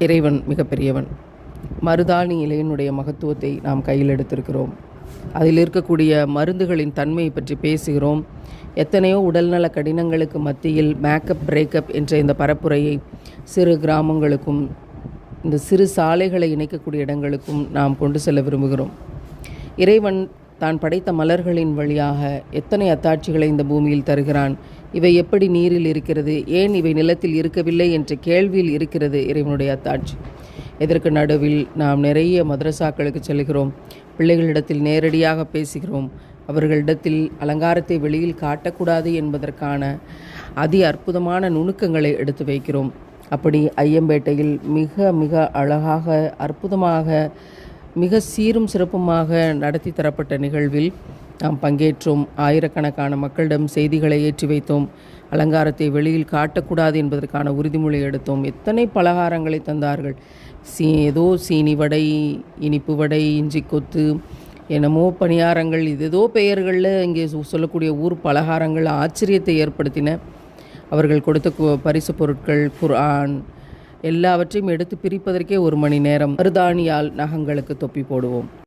இறைவன் மிகப்பெரியவன். மருதாணி இலையினுடைய மகத்துவத்தை நாம் கையில் எடுத்திருக்கிறோம். அதில் இருக்கக்கூடிய மருந்துகளின் தன்மையை பற்றி பேசுகிறோம். எத்தனையோ உடல்நல கடினங்களுக்கு மத்தியில் மேக்கப் பிரேக்கப் என்ற இந்த பரப்புரையை சிறு கிராமங்களுக்கும் இந்த சிறு சாலைகளை இணைக்கக்கூடிய இடங்களுக்கும் நாம் கொண்டு செல்ல விரும்புகிறோம். இறைவன் தான் படைத்த மலர்களின் வழியாக எத்தனை அத்தாட்சிகளை இந்த பூமியில் தருகிறான். இவை எப்படி நீரில் இருக்கிறது, ஏன் இவை நிலத்தில் இருக்கவில்லை என்ற கேள்வியில் இருக்கிறது இறைவனுடைய அத்தாட்சி. இதற்கு நடுவில் நாம் நிறைய மதரசாக்களுக்கு செல்கிறோம். பிள்ளைகளிடத்தில் நேரடியாக பேசுகிறோம். அவர்களிடத்தில் அலங்காரத்தை வெளியில் காட்டக்கூடாது என்பதற்கான அதி அற்புதமான நுணுக்கங்களை எடுத்து வைக்கிறோம். அப்படி ஐயம்பேட்டையில் மிக மிக அழகாக அற்புதமாக மிக சீரும் சிறப்புமாக நடத்தி தரப்பட்ட நிகழ்வில் நாம் பங்கேற்றோம். ஆயிரக்கணக்கான மக்களிடம் செய்திகளை ஏற்றி வைத்தோம். அலங்காரத்தை வெளியில் காட்டக்கூடாது என்பதற்கான உறுதிமொழி எடுத்தோம். எத்தனை பலகாரங்களை தந்தார்கள். ஏதோ சீனி வடை, இனிப்பு வடை, இஞ்சி கொத்து, என்னமோ பணியாரங்கள், இதேதோ பெயர்களில் இங்கே சொல்லக்கூடிய ஊர் பலகாரங்கள் ஆச்சரியத்தை ஏற்படுத்தின. அவர்கள் கொடுத்த பரிசு பொருட்கள், குர்ஆன் எல்லாவற்றையும் எடுத்து பிரிப்பதற்கே 1 மணி நேரம். மருதாணியால் நகங்களுக்கு தொப்பி போடுவோம்.